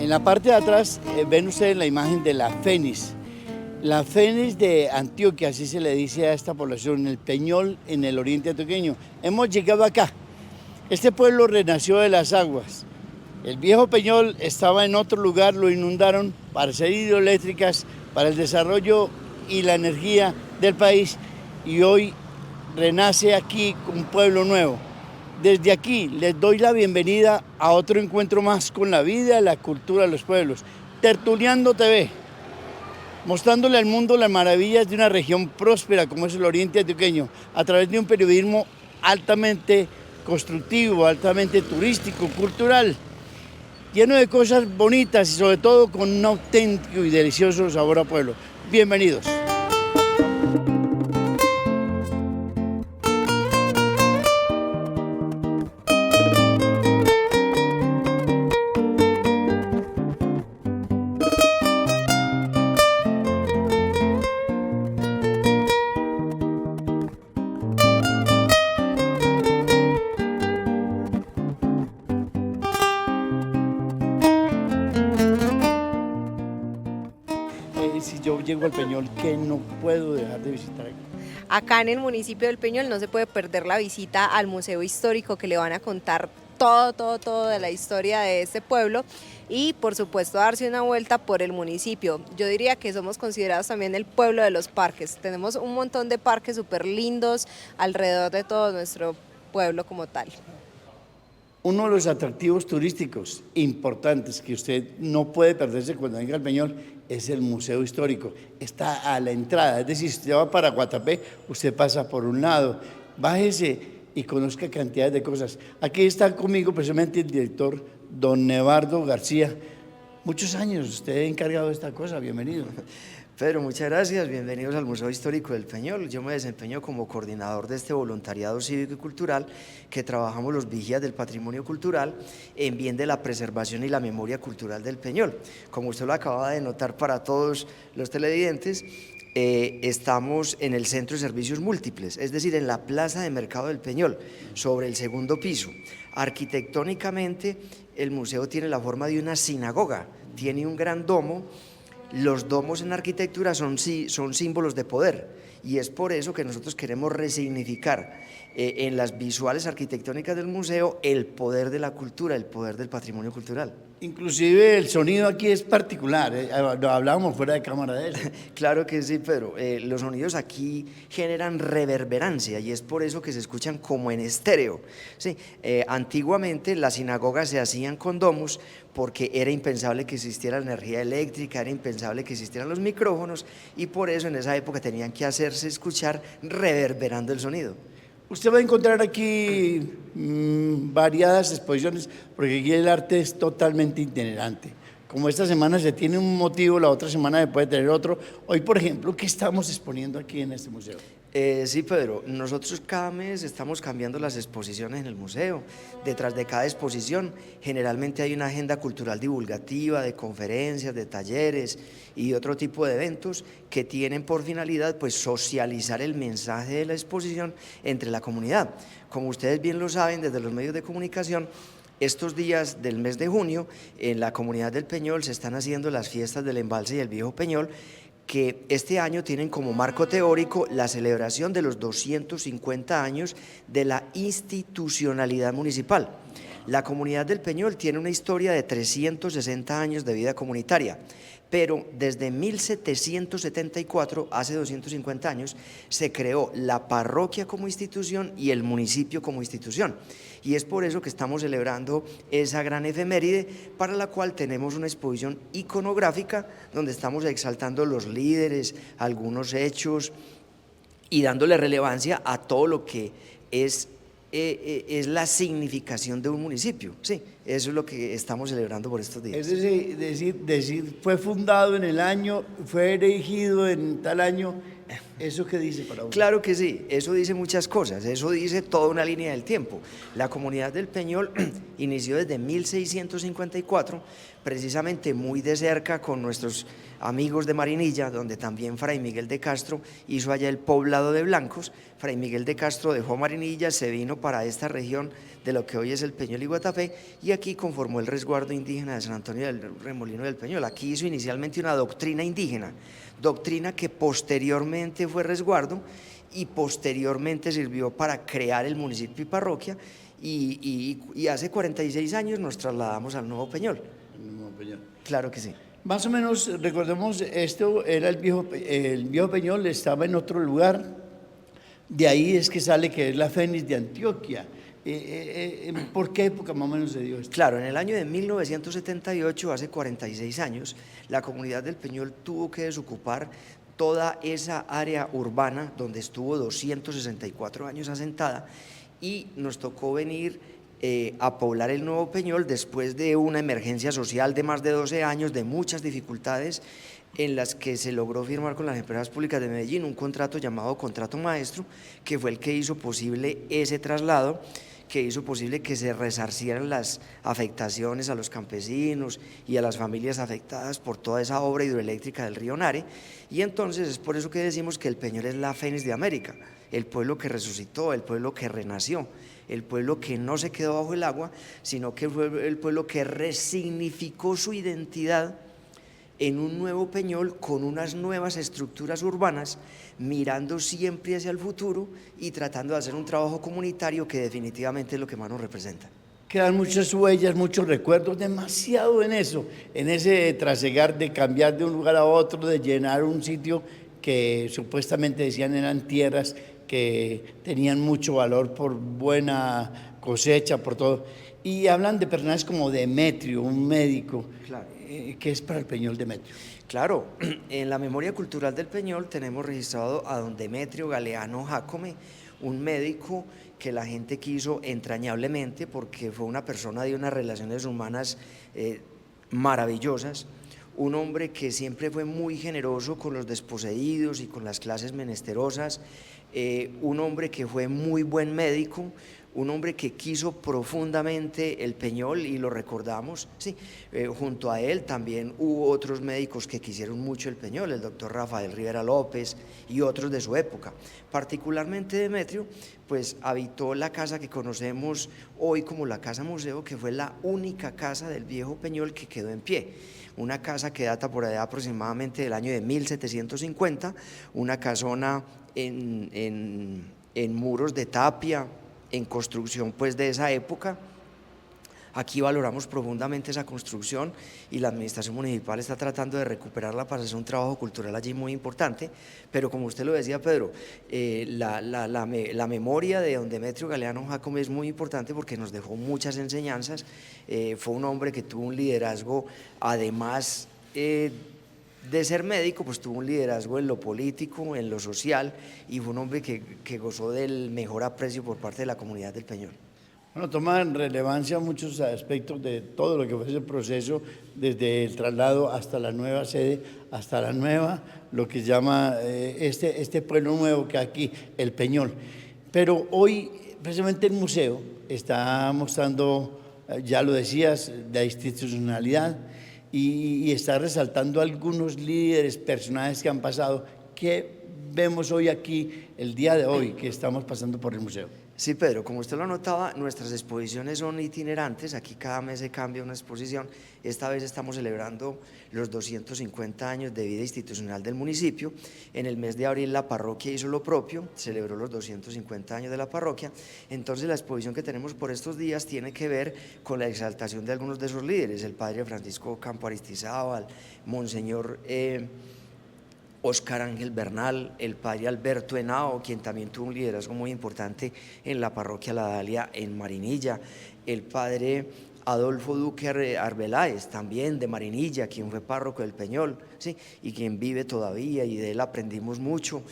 En la parte de atrás ven ustedes la imagen de la Fénix. La Fénix de Antioquia, así se le dice a esta población, el Peñol en el oriente antioqueño. Hemos llegado acá. Este pueblo renació de las aguas. El viejo Peñol estaba en otro lugar, lo inundaron para hacer hidroeléctricas, para el desarrollo y la energía del país, y hoy renace aquí un pueblo nuevo. Desde aquí les doy la bienvenida a otro encuentro más con la vida, la cultura de los pueblos. Tertuliando TV, mostrándole al mundo las maravillas de una región próspera como es el oriente antioqueño, a través de un periodismo altamente constructivo, altamente turístico, cultural, lleno de cosas bonitas y sobre todo con un auténtico y delicioso sabor a pueblo. Bienvenidos. Si yo llego al Peñol, ¿qué no puedo dejar de visitar aquí? Acá en el municipio del Peñol no se puede perder la visita al Museo Histórico, que le van a contar todo de la historia de este pueblo, y por supuesto darse una vuelta por el municipio. Yo diría que somos considerados también el pueblo de los parques. Tenemos un montón de parques súper lindos alrededor de todo nuestro pueblo como tal. Uno de los atractivos turísticos importantes que usted no puede perderse cuando venga al Peñol es el Museo Histórico. Está a la entrada, es decir, si usted va para Guatapé, usted pasa por un lado, bájese y conozca cantidades de cosas. Aquí está conmigo precisamente el director, don Nevardo García. Muchos años usted ha encargado de esta cosa, bienvenido. Pedro, muchas gracias, bienvenidos al Museo Histórico del Peñol. Yo me desempeño como coordinador de este voluntariado cívico y cultural que trabajamos los vigías del patrimonio cultural en bien de la preservación y la memoria cultural del Peñol. Como usted lo acaba de notar para todos los televidentes, estamos en el Centro de Servicios Múltiples, es decir, en la Plaza de Mercado del Peñol, sobre el segundo piso. Arquitectónicamente, el museo tiene la forma de una sinagoga, tiene un gran domo. Los domos en arquitectura son símbolos de poder, y es por eso que nosotros queremos resignificar en las visuales arquitectónicas del museo el poder de la cultura, el poder del patrimonio cultural. Inclusive el sonido aquí es particular, hablábamos fuera de cámara de eso. Claro que sí, Pedro. Los sonidos aquí generan reverberancia y es por eso que se escuchan como en estéreo. Sí, antiguamente las sinagogas se hacían con domus porque era impensable que existiera la energía eléctrica, era impensable que existieran los micrófonos, y por eso en esa época tenían que hacerse escuchar reverberando el sonido. Usted va a encontrar aquí variadas exposiciones, porque aquí el arte es totalmente itinerante. Como esta semana se tiene un motivo, la otra semana se puede tener otro. Hoy, por ejemplo, ¿qué estamos exponiendo aquí en este museo? Sí, Pedro, nosotros cada mes estamos cambiando las exposiciones en el museo. Detrás de cada exposición generalmente hay una agenda cultural divulgativa, de conferencias, de talleres y otro tipo de eventos que tienen por finalidad pues socializar el mensaje de la exposición entre la comunidad. Como ustedes bien lo saben desde los medios de comunicación, estos días del mes de junio en la comunidad del Peñol se están haciendo las fiestas del Embalse y el Viejo Peñol, que este año tienen como marco teórico la celebración de los 250 años de la institucionalidad municipal. La comunidad del Peñol tiene una historia de 360 años de vida comunitaria, pero desde 1774, hace 250 años, se creó la parroquia como institución y el municipio como institución. Y es por eso que estamos celebrando esa gran efeméride, para la cual tenemos una exposición iconográfica donde estamos exaltando los líderes, algunos hechos y dándole relevancia a todo lo que es la significación de un municipio. Sí, eso es lo que estamos celebrando por estos días. Es decir, fue fundado en el año, fue erigido en tal año. ¿Eso qué dice para usted? Claro que sí, eso dice muchas cosas, eso dice toda una línea del tiempo. La comunidad del Peñol inició desde 1654, precisamente muy de cerca con nuestros amigos de Marinilla, donde también Fray Miguel de Castro hizo allá el poblado de blancos. Fray Miguel de Castro dejó Marinilla, se vino para esta región de lo que hoy es el Peñol y Guatapé, y aquí conformó el resguardo indígena de San Antonio del Remolino del Peñol. Aquí hizo inicialmente una doctrina indígena, doctrina que posteriormente fue resguardo y posteriormente sirvió para crear el municipio y parroquia, y hace 46 años nos trasladamos al Nuevo Peñol. Claro que sí. Más o menos, recordemos, esto era el viejo Peñol, estaba en otro lugar, de ahí es que sale que es la Fénix de Antioquia. ¿Por qué época más o menos se dio esto? Claro, en el año de 1978, hace 46 años, la comunidad del Peñol tuvo que desocupar toda esa área urbana donde estuvo 264 años asentada, y nos tocó venir a poblar el Nuevo Peñol después de una emergencia social de más de 12 años, de muchas dificultades, en las que se logró firmar con las empresas públicas de Medellín un contrato llamado Contrato Maestro, que fue el que hizo posible ese traslado, que hizo posible que se resarcieran las afectaciones a los campesinos y a las familias afectadas por toda esa obra hidroeléctrica del río Nare. Y entonces es por eso que decimos que el Peñol es la Fénix de América, el pueblo que resucitó, el pueblo que renació, el pueblo que no se quedó bajo el agua, sino que fue el pueblo que resignificó su identidad en un nuevo Peñol con unas nuevas estructuras urbanas, mirando siempre hacia el futuro y tratando de hacer un trabajo comunitario que definitivamente es lo que más nos representa. Quedan muchas huellas, muchos recuerdos, demasiado en eso, en ese trasegar de cambiar de un lugar a otro, de llenar un sitio que supuestamente decían eran tierras que tenían mucho valor por buena cosecha, por todo. Y hablan de personajes como Demetrio, un médico. Claro. ¿Qué es para el Peñol Demetrio? Claro, en la memoria cultural del Peñol tenemos registrado a don Demetrio Galeano Jácome, un médico que la gente quiso entrañablemente porque fue una persona de unas relaciones humanas maravillosas, un hombre que siempre fue muy generoso con los desposeídos y con las clases menesterosas, un hombre que fue muy buen médico, un hombre que quiso profundamente el Peñol y lo recordamos, sí, junto a él también hubo otros médicos que quisieron mucho el Peñol, el doctor Rafael Rivera López y otros de su época. Particularmente Demetrio, pues habitó la casa que conocemos hoy como la Casa Museo, que fue la única casa del viejo Peñol que quedó en pie. Una casa que data por allá aproximadamente del año de 1750, una casona en muros de tapia, en construcción pues de esa época. Aquí valoramos profundamente esa construcción y la administración municipal está tratando de recuperarla para hacer un trabajo cultural allí muy importante, pero como usted lo decía, Pedro, la memoria de don Demetrio Galeano Jácome es muy importante porque nos dejó muchas enseñanzas. Fue un hombre que tuvo un liderazgo, además de ser médico, pues tuvo un liderazgo en lo político, en lo social, y fue un hombre que gozó del mejor aprecio por parte de la comunidad del Peñol. Bueno, toman relevancia muchos aspectos de todo lo que fue ese proceso, desde el traslado hasta la nueva sede, hasta la nueva, lo que se llama este pueblo nuevo que aquí, el Peñol. Pero hoy, precisamente el museo está mostrando, ya lo decías, la institucionalidad, y está resaltando algunos líderes, personajes que han pasado, que vemos hoy aquí, el día de hoy, que estamos pasando por el museo. Sí, Pedro, como usted lo notaba, nuestras exposiciones son itinerantes, aquí cada mes se cambia una exposición. Esta vez estamos celebrando los 250 años de vida institucional del municipio. En el mes de abril la parroquia hizo lo propio, celebró los 250 años de la parroquia. Entonces la exposición que tenemos por estos días tiene que ver con la exaltación de algunos de esos líderes, el padre Francisco Campo Aristizábal, monseñor Óscar Ángel Bernal, el padre Alberto Henao, quien también tuvo un liderazgo muy importante en la parroquia La Dalia en Marinilla, el padre Adolfo Duque Arbeláez, también de Marinilla, quien fue párroco del Peñol, ¿sí? Y quien vive todavía, y de él aprendimos mucho.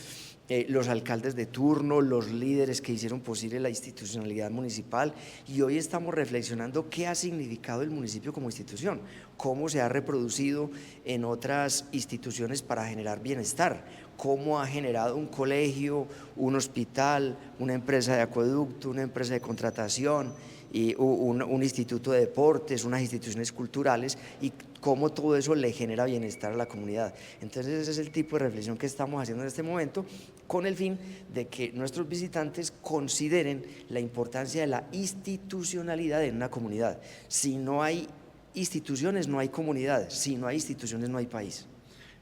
Los alcaldes de turno, los líderes que hicieron posible la institucionalidad municipal, y hoy estamos reflexionando qué ha significado el municipio como institución, cómo se ha reproducido en otras instituciones para generar bienestar, cómo ha generado un colegio, un hospital, una empresa de acueducto, una empresa de contratación, y un instituto de deportes, unas instituciones culturales, y cómo todo eso le genera bienestar a la comunidad. Entonces ese es el tipo de reflexión que estamos haciendo en este momento, con el fin de que nuestros visitantes consideren la importancia de la institucionalidad en una comunidad. Si no hay instituciones, no hay comunidades; si no hay instituciones, no hay país.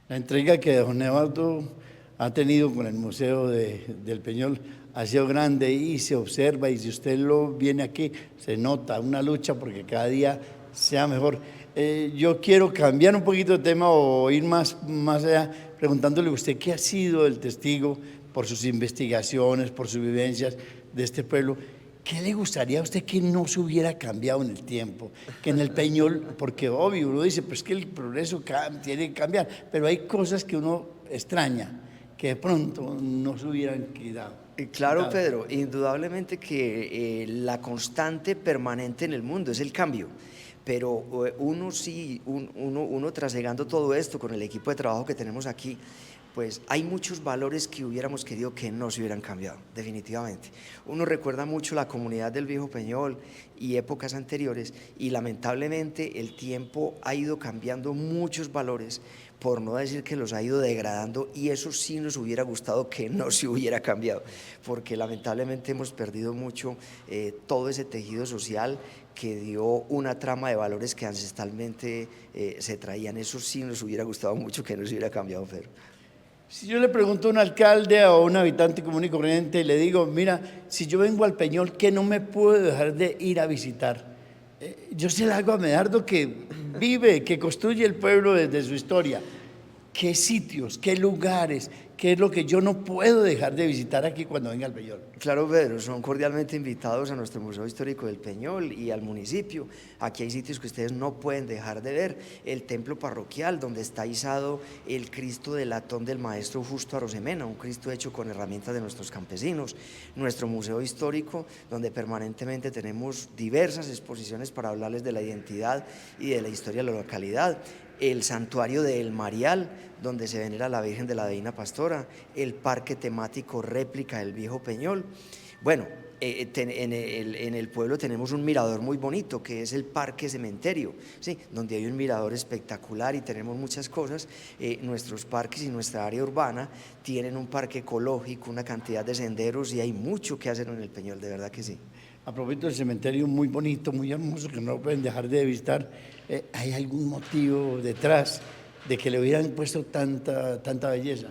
La entrega que don Eduardo ha tenido con el Museo del Peñol ha sido grande y se observa, y si usted lo viene aquí, se nota una lucha porque cada día sea mejor. Yo quiero cambiar un poquito de tema o ir más allá, preguntándole a usted qué ha sido el testigo por sus investigaciones, por sus vivencias de este pueblo. ¿Qué le gustaría a usted que no se hubiera cambiado en el tiempo? Que en el Peñol, porque obvio, uno dice, pues que el progreso tiene que cambiar, pero hay cosas que uno extraña, que de pronto no se hubieran quedado. Claro, Pedro, indudablemente que la constante permanente en el mundo es el cambio, pero uno trasegando todo esto con el equipo de trabajo que tenemos aquí, pues hay muchos valores que hubiéramos querido que no se hubieran cambiado, definitivamente. Uno recuerda mucho la comunidad del Viejo Peñol y épocas anteriores, y lamentablemente el tiempo ha ido cambiando muchos valores, por no decir que los ha ido degradando, y eso sí nos hubiera gustado que no se hubiera cambiado, porque lamentablemente hemos perdido mucho todo ese tejido social que dio una trama de valores que ancestralmente se traían. Eso sí nos hubiera gustado mucho que no se hubiera cambiado, Pedro. Si yo le pregunto a un alcalde o a un habitante común y corriente y le digo, mira, si yo vengo al Peñol, ¿qué no me puedo dejar de ir a visitar? Yo se la hago a Medardo, que vive, que construye el pueblo desde su historia. ¿Qué sitios, qué lugares, qué es lo que yo no puedo dejar de visitar aquí cuando venga al Peñol? Claro, Pedro, son cordialmente invitados a nuestro Museo Histórico del Peñol y al municipio. Aquí hay sitios que ustedes no pueden dejar de ver: el templo parroquial, donde está izado el Cristo de latón del maestro Justo Arosemena, un Cristo hecho con herramientas de nuestros campesinos; nuestro Museo Histórico, donde permanentemente tenemos diversas exposiciones para hablarles de la identidad y de la historia de la localidad; el santuario de El Marial, donde se venera a la Virgen de la Divina Pastora; el parque temático réplica del Viejo Peñol. Bueno, en el pueblo tenemos un mirador muy bonito, que es el Parque Cementerio, ¿sí?, donde hay un mirador espectacular, y tenemos muchas cosas. Nuestros parques y nuestra área urbana tienen un parque ecológico, una cantidad de senderos, y hay mucho que hacer en el Peñol, de verdad que sí. A propósito del cementerio, muy bonito, muy hermoso, que no pueden dejar de visitar. ¿Hay algún motivo detrás de que le hubieran puesto tanta belleza?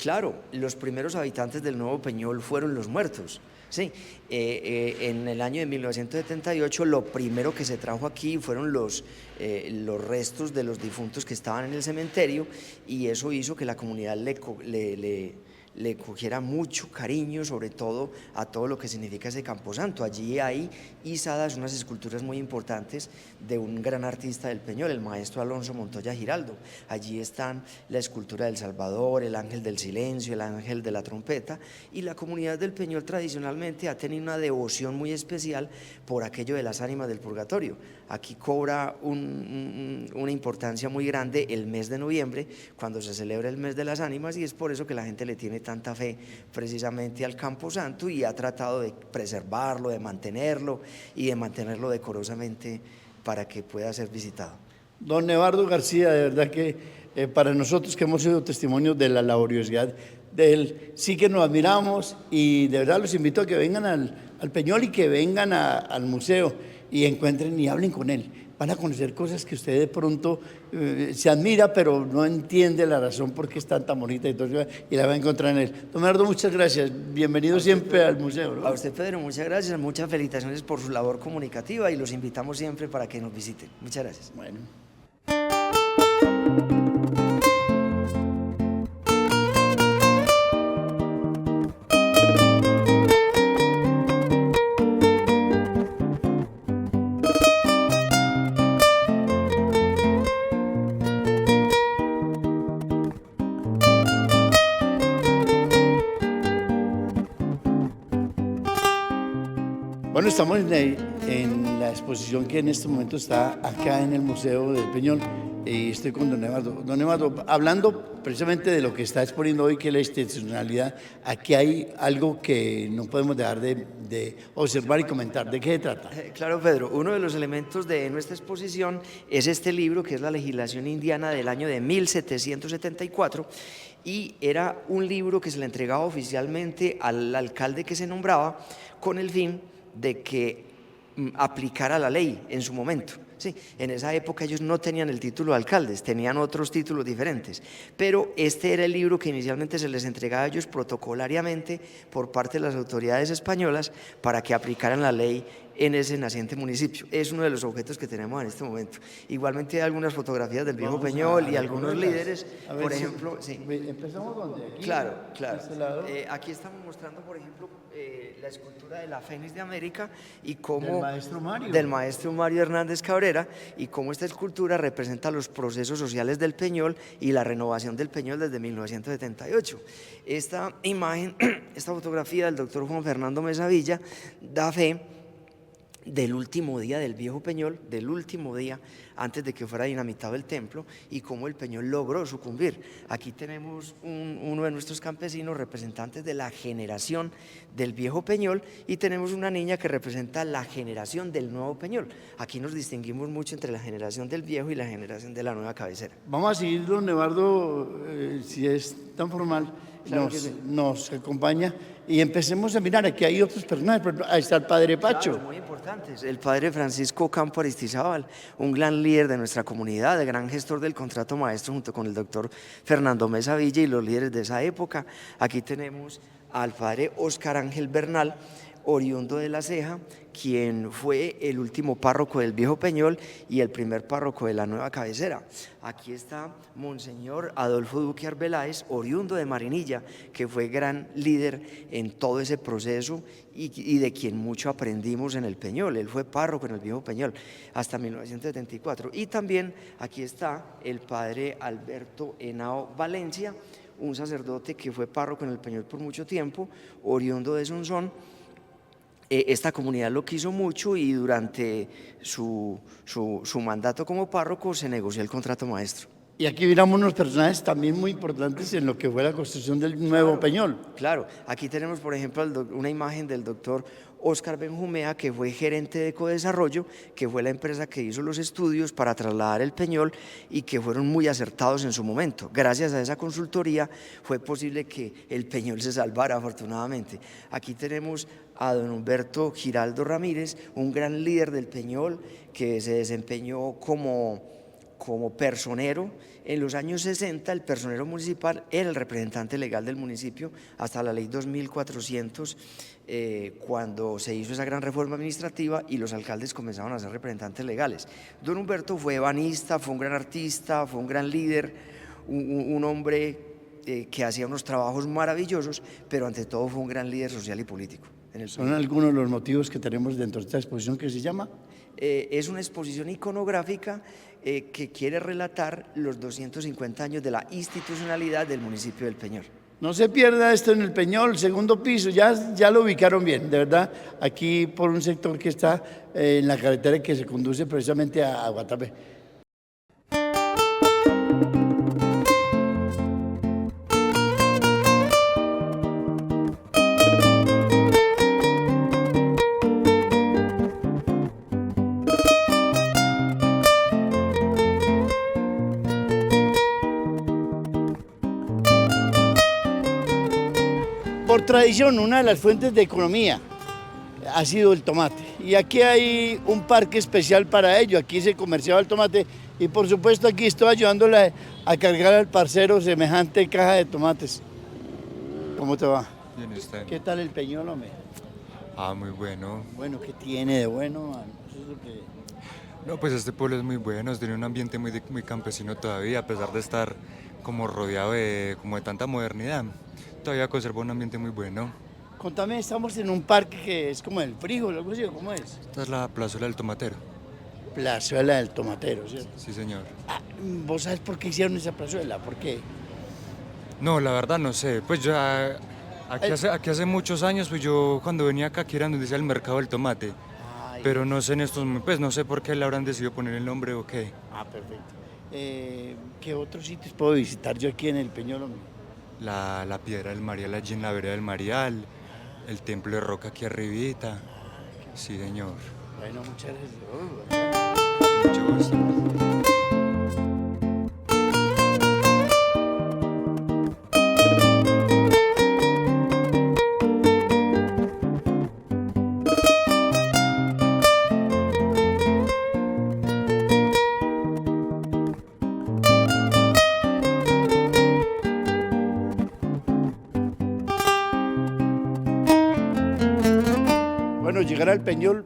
Claro, los primeros habitantes del Nuevo Peñol fueron los muertos. Sí, en el año de 1978 lo primero que se trajo aquí fueron los restos de los difuntos que estaban en el cementerio, y eso hizo que la comunidad le cogiera mucho cariño, sobre todo a todo lo que significa ese camposanto. Allí hay izadas unas esculturas muy importantes de un gran artista del Peñol, el maestro Alonso Montoya Giraldo. Allí están la escultura del Salvador, el ángel del silencio, el ángel de la trompeta, y la comunidad del Peñol tradicionalmente ha tenido una devoción muy especial por aquello de las ánimas del purgatorio. Aquí cobra una importancia muy grande el mes de noviembre, cuando se celebra el mes de las ánimas, y es por eso que la gente le tiene tanta fe precisamente al Camposanto, y ha tratado de preservarlo, de mantenerlo y de mantenerlo decorosamente para que pueda ser visitado. Don Eduardo García, de verdad que para nosotros que hemos sido testimonios de la laboriosidad de él, sí que nos admiramos, y de verdad los invito a que vengan al Peñol y que vengan al museo y encuentren y hablen con él. Van a conocer cosas que usted de pronto se admira, pero no entiende la razón por qué es tan bonita, y la va a encontrar en él. Don Eduardo, muchas gracias. Bienvenido siempre al museo, ¿no? A usted, Pedro, muchas gracias. Muchas felicitaciones por su labor comunicativa, y los invitamos siempre para que nos visiten. Muchas gracias. Bueno. Bueno, estamos en la exposición que en este momento está acá en el Museo del Peñol, y estoy con don Eduardo. Don Eduardo, hablando precisamente de lo que está exponiendo hoy, que es la institucionalidad, aquí hay algo que no podemos dejar de observar y comentar. ¿De qué se trata? Claro, Pedro, uno de los elementos de nuestra exposición es este libro, que es la legislación indiana del año de 1774, y era un libro que se le entregaba oficialmente al alcalde que se nombraba con el fin de que aplicara la ley en su momento. Sí, en esa época ellos no tenían el título de alcaldes, tenían otros títulos diferentes, pero este era el libro que inicialmente se les entregaba a ellos protocolariamente por parte de las autoridades españolas para que aplicaran la ley en ese naciente municipio. Es uno de los objetos que tenemos en este momento. Igualmente hay algunas fotografías del viejo Peñol y algunos líderes, por ejemplo. Sí. Empezamos donde aquí. Claro. Aquí estamos mostrando, por ejemplo, la escultura de la Fénix de América y cómo del maestro Mario Hernández Cabrera, y cómo esta escultura representa los procesos sociales del Peñol y la renovación del Peñol desde 1978. Esta imagen, esta fotografía del doctor Juan Fernando Mesa Villa da fe del último día del viejo Peñol, del último día antes de que fuera dinamitado el templo, y cómo el Peñol logró sucumbir. Aquí tenemos uno de nuestros campesinos representantes de la generación del viejo Peñol, y tenemos una niña que representa la generación del nuevo Peñol. Aquí nos distinguimos mucho entre la generación del viejo y la generación de la nueva cabecera. Vamos a seguir, don Eduardo, si es tan formal, Claro nos acompaña, y empecemos a mirar. Aquí hay otros personajes, por ejemplo, ahí está el padre Pacho. Claro, muy importantes. El padre Francisco Campo Aristizábal, un gran líder de nuestra comunidad, el gran gestor del contrato maestro, junto con el doctor Fernando Mesa Villa y los líderes de esa época. Aquí tenemos al padre Óscar Ángel Bernal, oriundo de La Ceja, quien fue el último párroco del viejo Peñol y el primer párroco de la nueva cabecera. Aquí está Monseñor Adolfo Duque Arbeláez, oriundo de Marinilla, que fue gran líder en todo ese proceso y de quien mucho aprendimos en el Peñol. Él fue párroco en el viejo Peñol hasta 1974. Y también aquí está el padre Alberto Henao Valencia, un sacerdote que fue párroco en el Peñol por mucho tiempo, oriundo de Sonsón. Esta comunidad lo quiso mucho, y durante su mandato como párroco se negoció el contrato maestro. Y aquí miramos unos personajes también muy importantes en lo que fue la construcción del nuevo Peñol. Claro, aquí tenemos, por ejemplo, una imagen del doctor Óscar Benjumea, que fue gerente de Ecodesarrollo, que fue la empresa que hizo los estudios para trasladar el Peñol y que fueron muy acertados en su momento. Gracias a esa consultoría fue posible que el Peñol se salvara, afortunadamente. Aquí tenemos a don Humberto Giraldo Ramírez, un gran líder del Peñol que se desempeñó como personero. En los años 60 el personero municipal era el representante legal del municipio hasta la ley 2400, cuando se hizo esa gran reforma administrativa y los alcaldes comenzaron a ser representantes legales. Don Humberto fue ebanista, fue un gran artista, fue un gran líder, un hombre que hacía unos trabajos maravillosos, pero ante todo fue un gran líder social y político. ¿Son algunos de los motivos que tenemos dentro de esta exposición que se llama? Es una exposición iconográfica que quiere relatar los 250 años de la institucionalidad del municipio del Peñol. No se pierda esto en el Peñol, segundo piso, ya lo ubicaron bien, de verdad, aquí por un sector que está en la carretera que se conduce precisamente a Guatapé. Por tradición, una de las fuentes de economía ha sido el tomate, y aquí hay un parque especial para ello. Aquí se comerciaba el tomate, y por supuesto aquí estoy ayudándole a cargar al parcero semejante caja de tomates. ¿Cómo te va? Bien, está. ¿Qué tal el Peñol, hombre? Muy bueno. Bueno, ¿qué tiene de bueno, man? Eso es lo que... No, pues este pueblo es muy bueno, tiene un ambiente muy campesino todavía, a pesar de estar como rodeado de tanta modernidad. Todavía conserva un ambiente muy bueno. Contame, estamos en un parque que es como el frijol, algo así, ¿cómo es? Esta es la plazuela del tomatero. Plazuela del tomatero, ¿cierto? Sí, señor. ¿Vos sabes por qué hicieron esa plazuela? ¿Por qué? No, la verdad no sé. Pues ya aquí hace muchos años, pues yo cuando venía acá, aquí era donde decía el mercado del tomate. Pero no sé pues no sé por qué le habrán decidido poner el nombre o qué. Perfecto. ¿Qué otros sitios puedo visitar yo aquí en el Peñol, hombre? La piedra del Marial allí en la vereda del Marial, el templo de roca aquí arribita. Sí, señor. Bueno, muchas gracias. Mucho gusto. Bueno, llegar al Peñol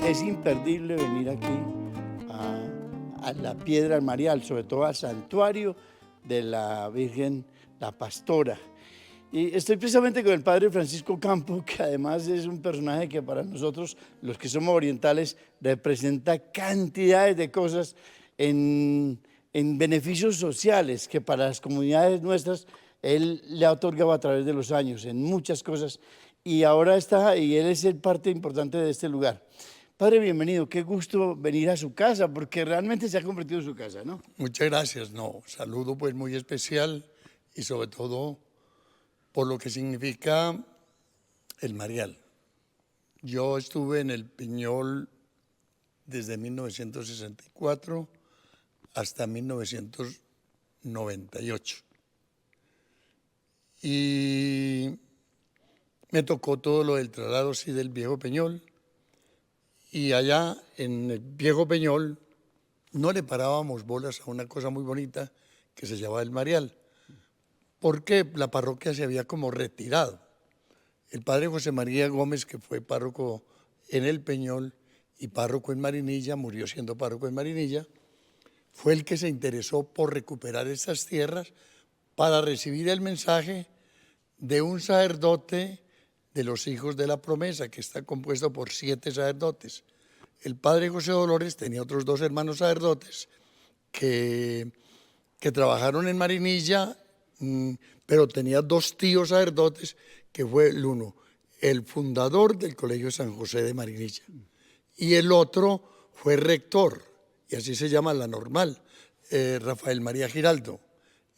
es imperdible venir aquí a la Piedra del Marial, sobre todo al santuario de la Virgen, la Pastora. Y estoy precisamente con el padre Francisco Campo, que además es un personaje que para nosotros, los que somos orientales, representa cantidades de cosas en beneficios sociales que para las comunidades nuestras él le ha otorgado a través de los años, en muchas cosas. Y ahora está, y él es el parte importante de este lugar. Padre, bienvenido, qué gusto venir a su casa, porque realmente se ha convertido en su casa, ¿no? Muchas gracias, no, saludo pues muy especial y sobre todo por lo que significa el Marial. Yo estuve en el Peñol desde 1964 hasta 1998 y me tocó todo lo del traslado sí, del viejo Peñol, y allá en el viejo Peñol no le parábamos bolas a una cosa muy bonita que se llamaba el Marial, porque la parroquia se había como retirado. El padre José María Gómez, que fue párroco en el Peñol y párroco en Marinilla, murió siendo párroco en Marinilla, fue el que se interesó por recuperar estas tierras para recibir el mensaje de un sacerdote de los hijos de la promesa, que está compuesto por 7 sacerdotes. El padre José Dolores tenía otros 2 hermanos sacerdotes que trabajaron en Marinilla, pero tenía 2 tíos sacerdotes, que fue el uno, el fundador del Colegio San José de Marinilla, y el otro fue rector, y así se llama la normal, Rafael María Giraldo.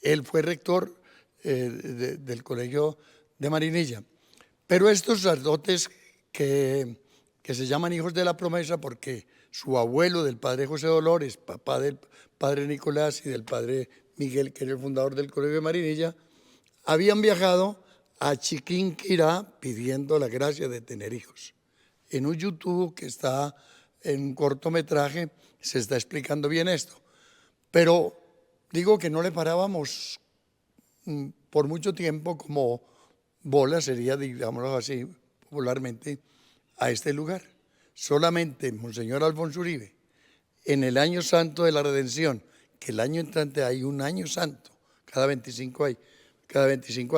Él fue rector del Colegio de Marinilla. Pero estos sacerdotes que se llaman hijos de la promesa porque su abuelo del padre José Dolores, papá del padre Nicolás y del padre Miguel, que era el fundador del Colegio de Marinilla, habían viajado a Chiquinquirá pidiendo la gracia de tener hijos. En un YouTube que está en un cortometraje se está explicando bien esto. Pero digo que no le parábamos por mucho tiempo como bola, sería, digámoslo así popularmente, a este lugar. Solamente Monseñor Alfonso Uribe, en el año santo de la redención, que el año entrante hay un año santo, cada 25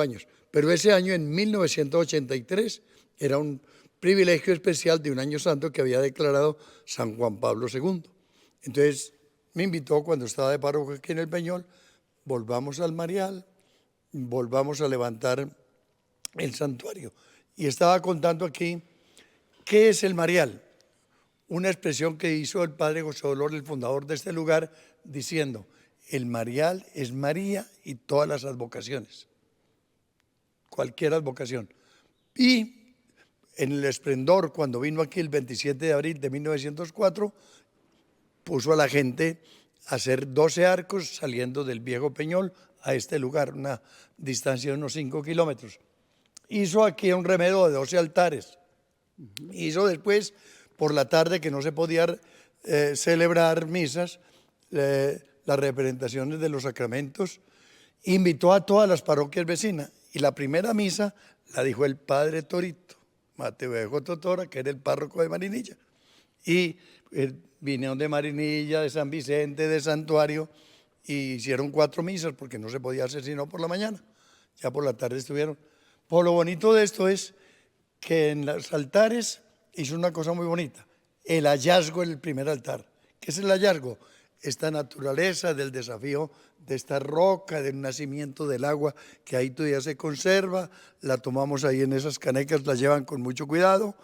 años, pero ese año en 1983 era un privilegio especial de un año santo que había declarado San Juan Pablo II. Entonces me invitó cuando estaba de párroco aquí en el Peñol, volvamos al Marial, volvamos a levantar el santuario. Y estaba contando aquí, ¿qué es el Marial? Una expresión que hizo el padre José Dolores, el fundador de este lugar, diciendo, el Marial es María y todas las advocaciones, cualquier advocación. Y en el esplendor, cuando vino aquí el 27 de abril de 1904, puso a la gente a hacer 12 arcos saliendo del viejo Peñol a este lugar, una distancia de unos 5 kilómetros. Hizo aquí un remedio de 12 altares. Hizo después, por la tarde, que no se podía celebrar misas, las representaciones de los sacramentos. Invitó a todas las parroquias vecinas. Y la primera misa la dijo el padre Torito, Mateo de Totora, que era el párroco de Marinilla. Y vinieron de Marinilla, de San Vicente, de Santuario, y hicieron 4 misas, porque no se podía hacer sino por la mañana. Ya por la tarde estuvieron. Por lo bonito de esto es que en los altares hizo una cosa muy bonita, el hallazgo en el primer altar. ¿Qué es el hallazgo? Esta naturaleza del desafío de esta roca, del nacimiento del agua, que ahí todavía se conserva, la tomamos ahí en esas canecas, la llevan con mucho cuidado,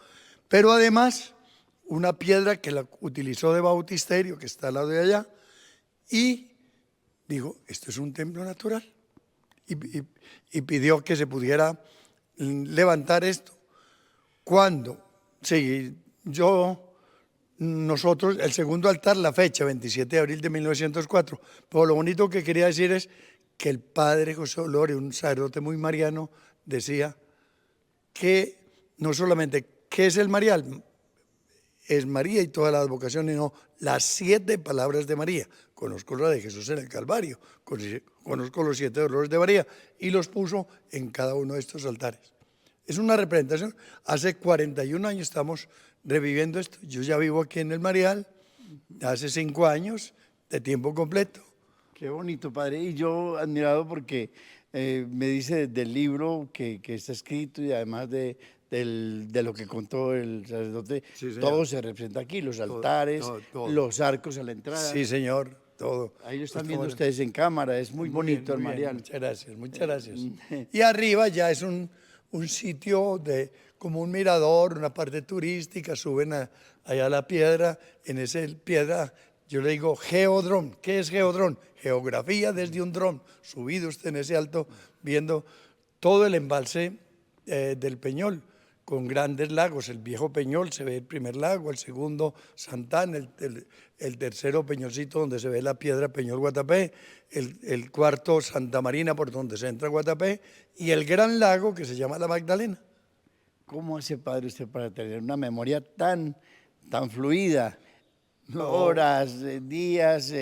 pero además una piedra que la utilizó de bautisterio, que está al lado de allá, y dijo, esto es un templo natural. Y pidió que se pudiera levantar esto. Cuando, sí, nosotros, el segundo altar, la fecha, 27 de abril de 1904, pero lo bonito que quería decir es que el padre José Olorio, un sacerdote muy mariano, decía que no solamente, ¿qué es el Marial? Es María y todas las vocaciones, no, las 7 palabras de María. Conozco la de Jesús en el Calvario, conozco los 7 dolores de María y los puso en cada uno de estos altares. Es una representación. Hace 41 años estamos reviviendo esto. Yo ya vivo aquí en el Marial, hace 5 años, de tiempo completo. Qué bonito, padre. Y yo admirado porque me dice del libro que está escrito y además de lo que contó el sacerdote, Sí, señor. todo se representa aquí, los altares, todo. los arcos a la entrada. Sí, señor, todo. Ahí lo están Pues, viendo bueno. ustedes en cámara, es muy bonito el Muy bien, Marial. muchas gracias, muchas gracias. Y arriba ya es un sitio como un mirador, una parte turística, suben allá a la piedra, en esa piedra yo le digo geodrón. ¿Qué es geodrón? Geografía desde un dron, subido usted en ese alto, viendo todo el embalse del Peñol, con grandes lagos. El viejo Peñol se ve el primer lago, el segundo Santana, el tercero Peñolcito donde se ve la piedra Peñol Guatapé, el cuarto Santa Marina por donde se entra Guatapé y el gran lago que se llama la Magdalena. ¿Cómo hace, padre, usted para tener una memoria tan fluida? No. Horas, días,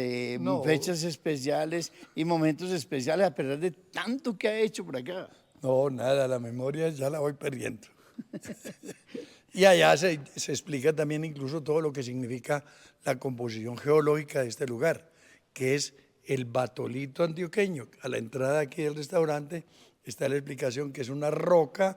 No. fechas especiales y momentos especiales a pesar de tanto que ha hecho por acá. No, nada, la memoria ya la voy perdiendo. Y allá se explica también incluso todo lo que significa la composición geológica de este lugar, que es el batolito antioqueño. A la entrada aquí del restaurante está la explicación que es una roca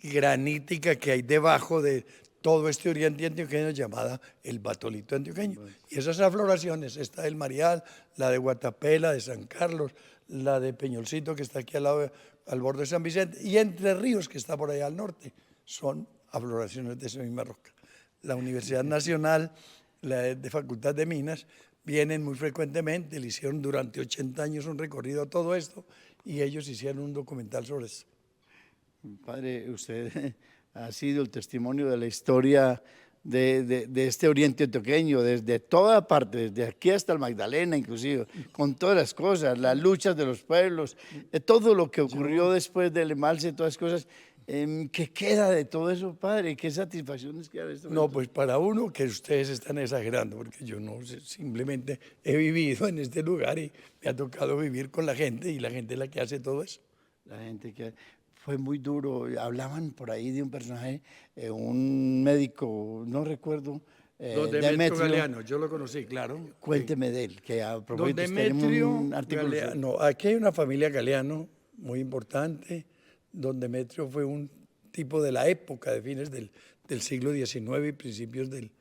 granítica que hay debajo de todo este oriente antioqueño llamada el batolito antioqueño. Y esas afloraciones, esta del Marial, la de Guatapé, la de San Carlos, la de Peñolcito que está aquí al borde de San Vicente y Entre Ríos que está por allá al norte, son afloraciones de esa misma roca. La Universidad Nacional, la de Facultad de Minas, vienen muy frecuentemente, le hicieron durante 80 años un recorrido a todo esto y ellos hicieron un documental sobre eso. Padre, usted ha sido el testimonio de la historia de este oriente antioqueño, desde toda parte, desde aquí hasta el Magdalena inclusive, con todas las cosas, las luchas de los pueblos, todo lo que ocurrió después del embalse, todas las cosas. ¿Qué queda de todo eso, padre? ¿Qué satisfacciones queda de esto? No, pues para uno que ustedes están exagerando, porque yo no sé, simplemente he vivido en este lugar y me ha tocado vivir con la gente y la gente es la que hace todo eso. La gente que fue muy duro. Hablaban por ahí de un personaje, un médico, no recuerdo. Don Demetrio Galeano, yo lo conocí, claro. Cuénteme de él, que a propósito Don tenemos Demetrio un artículo. Galeano, aquí hay una familia Galeano muy importante. Don Demetrio fue un tipo de la época de fines del siglo XIX y principios del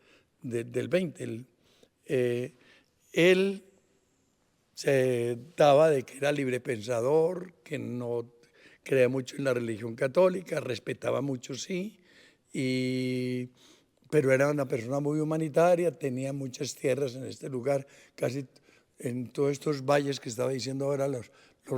XX. Él se daba de que era librepensador, que no creía mucho en la religión católica, respetaba mucho, sí, pero era una persona muy humanitaria, tenía muchas tierras en este lugar, casi en todos estos valles que estaba diciendo ahora, los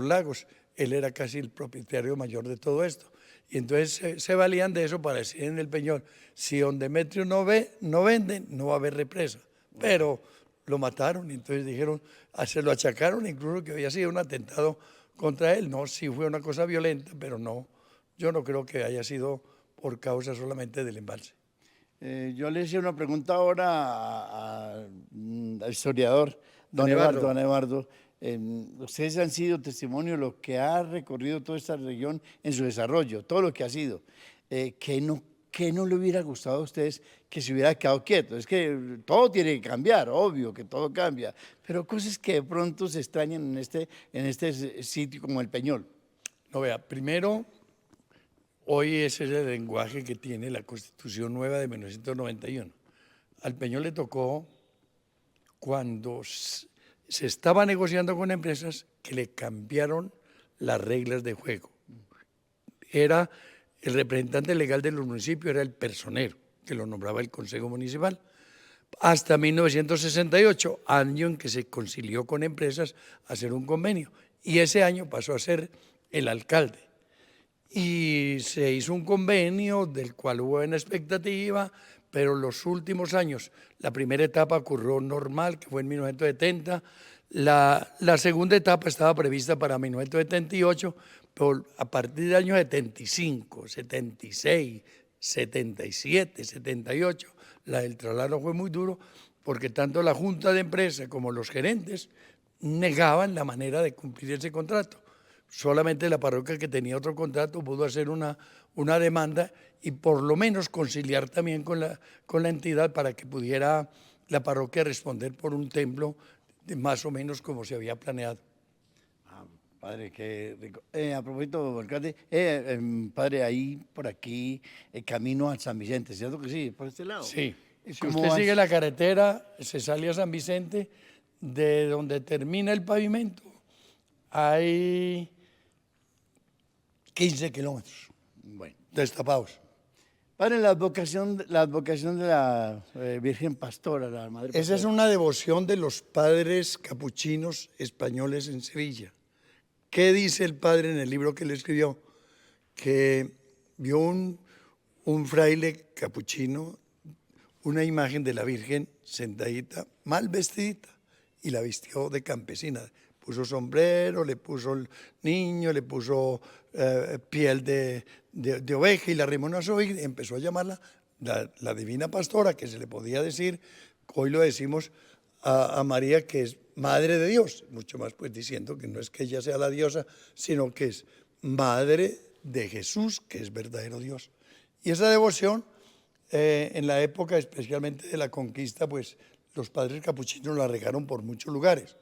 lagos. Él era casi el propietario mayor de todo esto. Y entonces se valían de eso para decir en el Peñol, si don Demetrio no vende, no va a haber represa. Pero lo mataron y entonces dijeron, se lo achacaron incluso que había sido un atentado contra él. No, sí fue una cosa violenta, pero no, yo no creo que haya sido por causa solamente del embalse. Yo le hice una pregunta ahora al historiador, don Eduardo. Ustedes han sido testimonio de lo que ha recorrido toda esta región en su desarrollo, todo lo que ha sido. ¿Qué no le hubiera gustado a ustedes que se hubiera quedado quieto? Es que todo tiene que cambiar, obvio que todo cambia, pero cosas que de pronto se extrañan en este sitio como el Peñol. No, vea, primero, hoy ese es el lenguaje que tiene la Constitución nueva de 1991. Al Peñol le tocó cuando se estaba negociando con empresas que le cambiaron las reglas de juego. Era el representante legal de los municipios, era el personero, que lo nombraba el Consejo Municipal. hasta 1968, año en que se concilió con empresas a hacer un convenio. Y ese año pasó a ser el alcalde. Y se hizo un convenio del cual hubo buena expectativa, pero los últimos años, la primera etapa ocurrió normal, que fue en 1970, la segunda etapa estaba prevista para 1978, pero a partir del año 75, 76, 77, 78, la del traslado fue muy duro, porque tanto la junta de empresa como los gerentes negaban la manera de cumplir ese contrato. Solamente la parroquia que tenía otro contrato pudo hacer una demanda y por lo menos conciliar también con la entidad para que pudiera la parroquia responder por un templo más o menos como se había planeado. Padre, qué rico. A propósito, alcalde, padre, ahí por aquí, el camino a San Vicente, ¿cierto que sí? ¿Por este lado? Sí. Si ¿Cómo usted vas? sigue la carretera, se sale a San Vicente, de donde termina el pavimento, hay 15 kilómetros Bueno. destapados. Padre, la advocación de la Virgen Pastora, la Madre Pastora. Esa es una devoción de los padres capuchinos españoles en Sevilla. ¿Qué dice el padre en el libro que le escribió? Que vio un fraile capuchino, una imagen de la Virgen sentadita, mal vestidita, y la vistió de campesina. Puso sombrero, le puso el niño, le puso piel de oveja y la arrimó a su oveja y empezó a llamarla la Divina Pastora, que se le podía decir, hoy lo decimos a María, que es Madre de Dios, mucho más pues diciendo que no es que ella sea la diosa, sino que es Madre de Jesús, que es verdadero Dios. Y esa devoción, en la época especialmente de la conquista, pues los padres capuchinos la regaron por muchos lugares.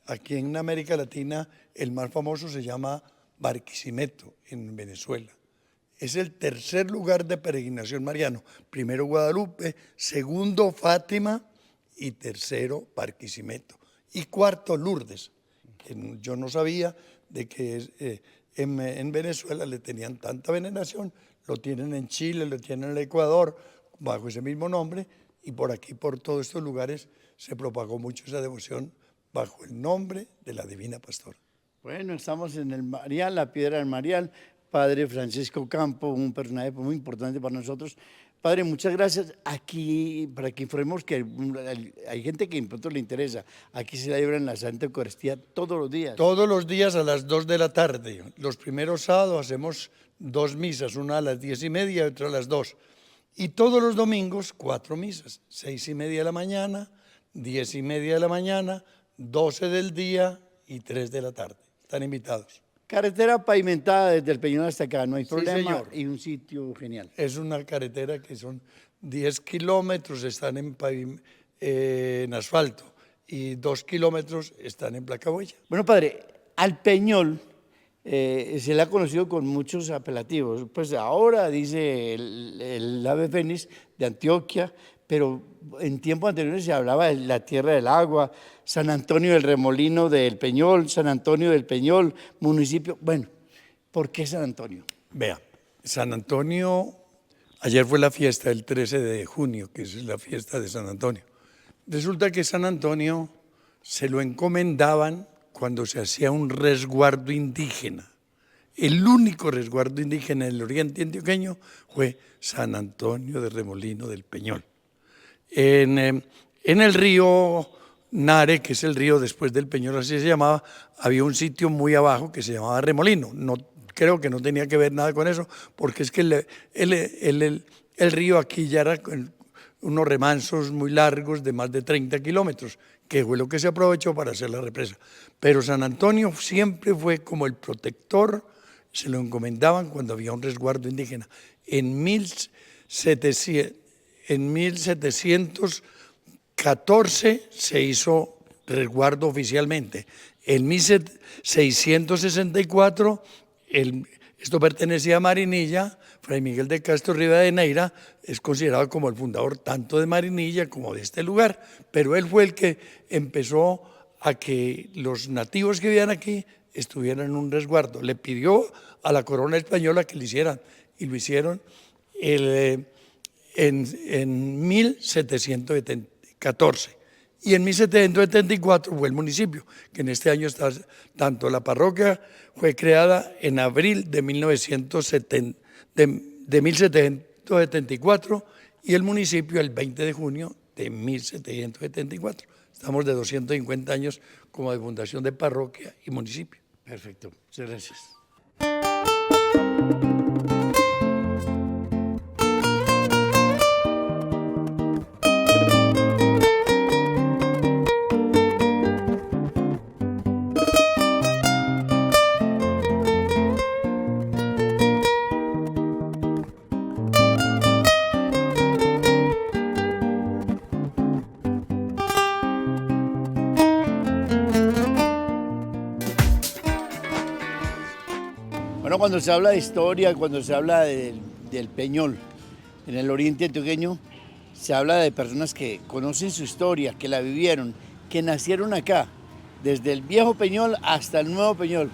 Aquí en América Latina el más famoso se llama Barquisimeto, en Venezuela. Es el tercer lugar de peregrinación mariano. Primero Guadalupe, segundo Fátima y tercero Barquisimeto. Y cuarto Lourdes, que yo no sabía de que en Venezuela le tenían tanta veneración. Lo tienen en Chile, lo tienen en el Ecuador, bajo ese mismo nombre. Y por aquí, por todos estos lugares, se propagó mucho esa devoción bajo el nombre de la Divina Pastora. Bueno, estamos en el Marial, la Piedra del Marial. Padre Francisco Campo, un personaje muy importante para nosotros. Padre, muchas gracias. Aquí, para que informemos que hay gente que en pronto le interesa, aquí se celebra la Santa Eucaristía todos los días. Todos los días a las 2 de la tarde. Los primeros sábados hacemos 2 misas, una a las 10:30 y otra a las 2. Y todos los domingos 4 misas, 6:30 de la mañana, 10:30 de la mañana, 12 del día y 3 de la tarde. Están invitados. Carretera pavimentada desde el Peñón hasta acá, no hay problema, señor. y un sitio genial. Es una carretera que son 10 kilómetros, están en asfalto, y 2 kilómetros están en placa huella. Bueno, padre, al Peñol se le ha conocido con muchos apelativos. Pues ahora dice el ave fénix de Antioquia, pero en tiempos anteriores se hablaba de la tierra del agua, San Antonio del Remolino del Peñol, San Antonio del Peñol, municipio. Bueno, ¿por qué San Antonio? Vea, San Antonio, ayer fue la fiesta, el 13 de junio, que es la fiesta de San Antonio. Resulta que San Antonio se lo encomendaban cuando se hacía un resguardo indígena. El único resguardo indígena del oriente antioqueño fue San Antonio de Remolino del Peñol. En el río Nare, que es el río después del Peñol, así se llamaba, había un sitio muy abajo que se llamaba Remolino. No, creo que no tenía que ver nada con eso, porque es que el río aquí ya era unos remansos muy largos de más de 30 kilómetros, que fue lo que se aprovechó para hacer la represa. Pero San Antonio siempre fue como el protector, se lo encomendaban cuando había un resguardo indígena. En 1714 se hizo resguardo oficialmente. En 1664 esto pertenecía a Marinilla. Fray Miguel de Castro Rivadeneira es considerado como el fundador tanto de Marinilla como de este lugar, pero él fue el que empezó a que los nativos que vivían aquí estuvieran en un resguardo. Le pidió a la corona española que lo hicieran y lo hicieron en 1774. 14. Y en 1774 fue el municipio, que en este año está, tanto la parroquia fue creada en abril de 1774 y el municipio el 20 de junio de 1774. Estamos de 250 años como de fundación de parroquia y municipio. Perfecto, muchas gracias. Bueno, cuando se habla de historia, cuando se habla del Peñol en el oriente antioqueño, se habla de personas que conocen su historia, que la vivieron, que nacieron acá, desde el viejo Peñol hasta el nuevo Peñol.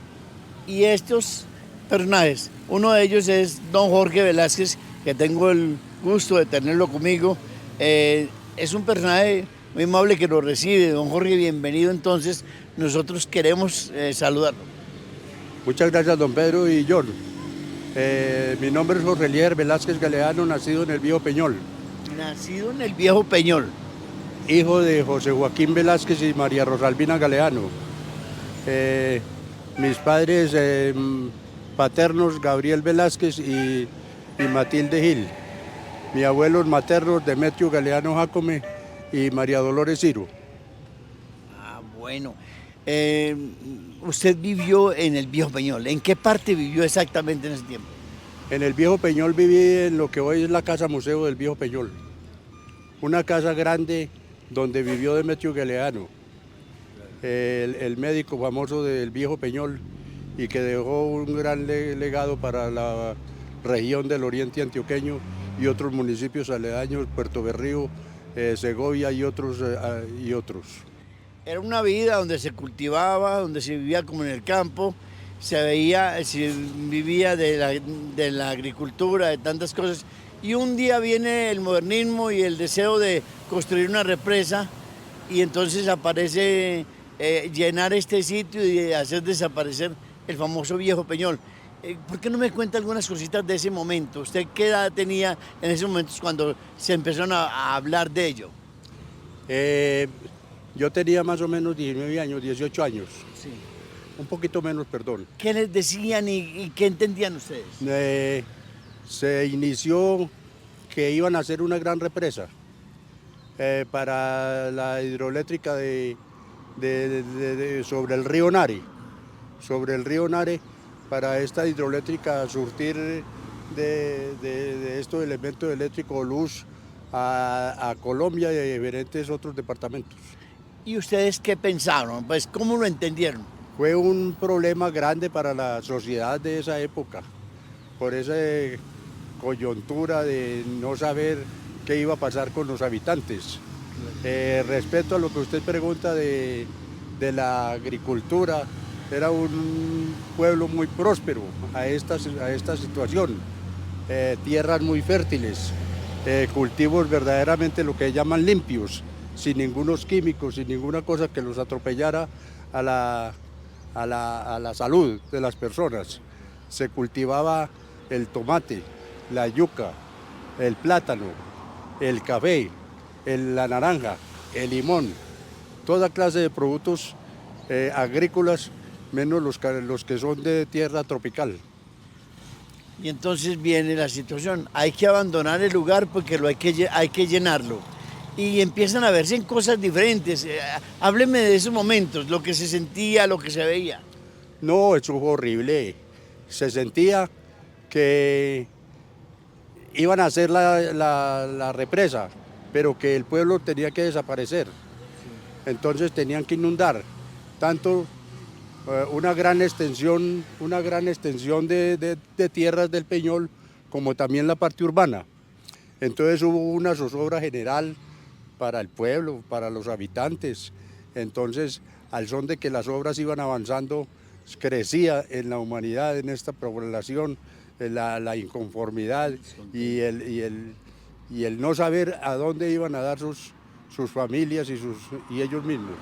Y estos personajes, uno de ellos es don Jorge Velázquez, que tengo el gusto de tenerlo conmigo. Es un personaje muy amable que lo recibe. Don Jorge, bienvenido. Entonces, nosotros queremos saludarlo. Muchas gracias, don Pedro y John. Mi nombre es Jorge Elier Velázquez Galeano, nacido en el Viejo Peñol. Nacido en el Viejo Peñol. Hijo de José Joaquín Velázquez y María Rosalvina Galeano. Mis padres paternos, Gabriel Velázquez y Matilde Gil. Mis abuelos maternos, Demetrio Galeano Jácome y María Dolores Ciro. Ah, bueno. Usted vivió en el Viejo Peñol. ¿En qué parte vivió exactamente en ese tiempo? En el Viejo Peñol viví en lo que hoy es la Casa Museo del Viejo Peñol. Una casa grande donde vivió Demetrio Galeano, el médico famoso del Viejo Peñol y que dejó un gran legado para la región del oriente antioqueño y otros municipios aledaños, Puerto Berrío, Segovia y otros. Era una vida donde se cultivaba, donde se vivía como en el campo, se vivía de la agricultura, de tantas cosas. Y un día viene el modernismo y el deseo de construir una represa y entonces aparece llenar este sitio y hacer desaparecer el famoso Viejo Peñol. ¿Por qué no me cuenta algunas cositas de ese momento? ¿Usted qué edad tenía en esos momentos cuando se empezaron a hablar de ello? Yo tenía más o menos 19 años, 18 años. Sí. Un poquito menos, perdón. ¿Qué les decían y qué entendían ustedes? Se inició que iban a hacer una gran represa para la hidroeléctrica sobre el río Nare. Sobre el río Nare, para esta hidroeléctrica surtir de estos elementos eléctricos luz a Colombia y a diferentes otros departamentos. ¿Y ustedes qué pensaron? Pues, ¿cómo lo entendieron? Fue un problema grande para la sociedad de esa época, por esa coyuntura de no saber qué iba a pasar con los habitantes. Respecto a lo que usted pregunta de la agricultura, era un pueblo muy próspero a esta situación, tierras muy fértiles, cultivos verdaderamente lo que llaman limpios, sin ningunos químicos, sin ninguna cosa que los atropellara a la salud de las personas. Se cultivaba el tomate, la yuca, el plátano, el café, la naranja, el limón, toda clase de productos agrícolas, menos los que son de tierra tropical. Y entonces viene la situación, hay que abandonar el lugar porque hay que llenarlo. Y empiezan a verse en cosas diferentes. Hábleme de esos momentos, lo que se sentía, lo que se veía. No, eso fue horrible. Se sentía que iban a hacer la represa, pero que el pueblo tenía que desaparecer. Entonces tenían que inundar tanto una gran extensión de tierras del Peñol como también la parte urbana. Entonces hubo una zozobra general para el pueblo, para los habitantes. Entonces, al son de que las obras iban avanzando, crecía en la humanidad, en esta población, la inconformidad y el no saber a dónde iban a dar sus familias y ellos mismos.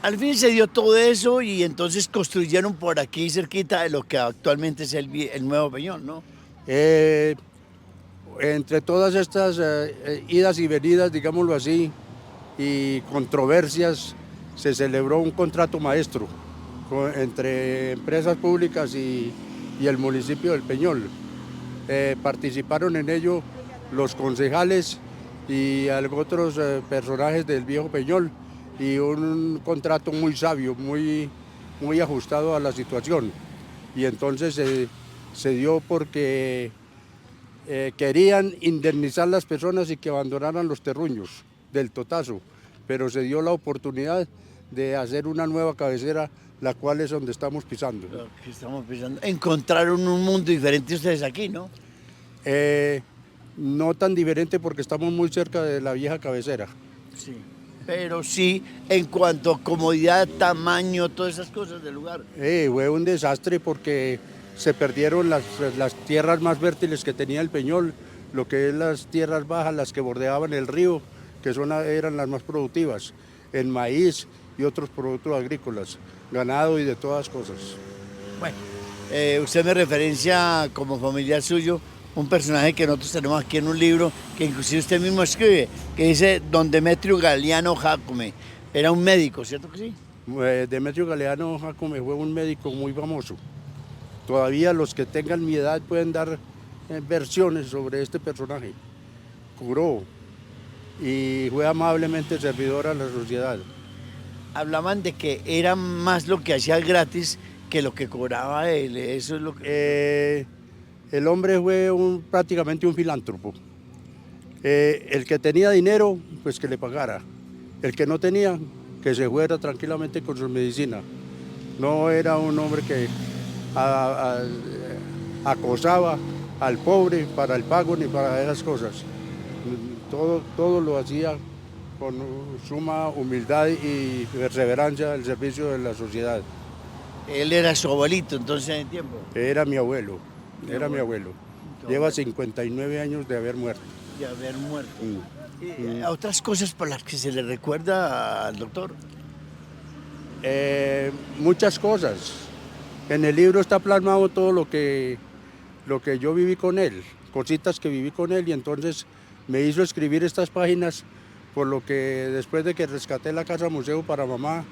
Al fin se dio todo eso y entonces construyeron por aquí cerquita de lo que actualmente es el nuevo Peñol, ¿no? Entre todas estas idas y venidas, digámoslo así, y controversias, se celebró un contrato maestro entre empresas públicas y el municipio del Peñol. Participaron en ello los concejales y otros personajes del viejo Peñol, y un contrato muy sabio, muy ajustado a la situación. Y entonces se dio porque querían indemnizar a las personas y que abandonaran los terruños del totazo, pero se dio la oportunidad de hacer una nueva cabecera, la cual es donde estamos pisando. Lo que estamos pisando. Encontraron un mundo diferente ustedes aquí, ¿no? No tan diferente porque estamos muy cerca de la vieja cabecera. Sí. Pero sí, en cuanto a comodidad, tamaño, todas esas cosas del lugar. Fue un desastre porque se perdieron las tierras más fértiles que tenía el Peñol, lo que es las tierras bajas, las que bordeaban el río, que eran las más productivas, en maíz y otros productos agrícolas, ganado y de todas cosas. Bueno, usted me referencia como familiar suyo un personaje que nosotros tenemos aquí en un libro que inclusive usted mismo escribe, que dice Don Demetrio Galeano Jácome. Era un médico, ¿cierto que sí? Demetrio Galeano Jácome fue un médico muy famoso. Todavía los que tengan mi edad pueden dar versiones sobre este personaje. Curó y fue amablemente servidor a la sociedad. Hablaban de que era más lo que hacía gratis que lo que cobraba él. Eso es lo que... El hombre fue prácticamente un filántropo. El que tenía dinero, pues que le pagara. El que no tenía, que se fuera tranquilamente con su medicina. No era un hombre que acosaba al pobre para el pago ni para esas cosas. Todo lo hacía con suma humildad y perseverancia al servicio de la sociedad. Él era su abuelito entonces en el tiempo. Era mi abuelo. Era mi abuelo. Lleva 59 años de haber muerto. De haber muerto. ¿Otras cosas por las que se le recuerda al doctor? Muchas cosas. En el libro está plasmado todo lo que yo viví con él, cositas que viví con él, y entonces me hizo escribir estas páginas, por lo que después de que rescaté la casa museo para mamá,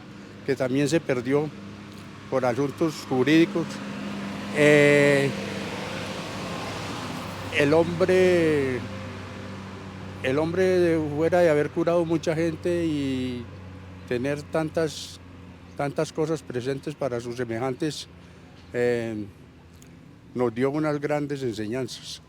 que también se perdió por asuntos jurídicos, el hombre fuera de haber curado mucha gente y tener tantas cosas presentes para sus semejantes, nos dio unas grandes enseñanzas.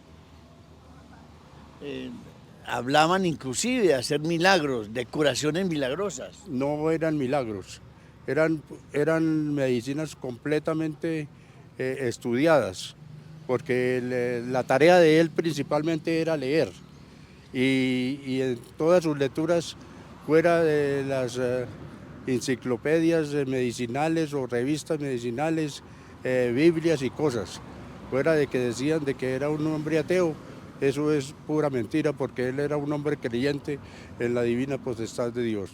Hablaban inclusive de hacer milagros, de curaciones milagrosas. No eran milagros, eran medicinas completamente estudiadas, porque la tarea de él principalmente era leer, y en todas sus lecturas, fuera de las enciclopedias medicinales o revistas medicinales, Biblias y cosas, fuera de que decían de que era un hombre ateo, eso es pura mentira, porque él era un hombre creyente en la divina potestad de Dios.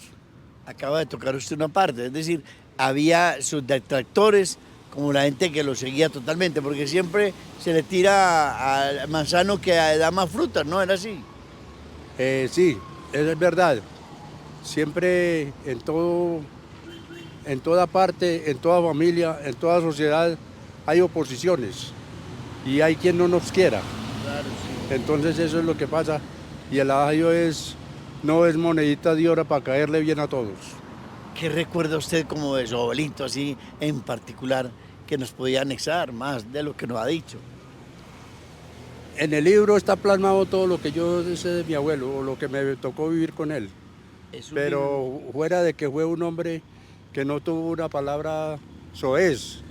Acaba de tocar usted una parte, es decir, había sus detractores, como la gente que lo seguía totalmente, porque siempre se le tira al manzano que da más frutas, ¿no? ¿Era así? Sí, eso es verdad. Siempre en toda parte, en toda familia, en toda sociedad hay oposiciones y hay quien no nos quiera. Claro, sí. Entonces eso es lo que pasa, y el adagio no es monedita de oro para caerle bien a todos. ¿Qué recuerda usted como de su abuelito, así en particular, que nos podía anexar más de lo que nos ha dicho? En el libro está plasmado todo lo que yo sé de mi abuelo, o lo que me tocó vivir con él. Pero fuera de que fue un hombre que no tuvo una palabra soez,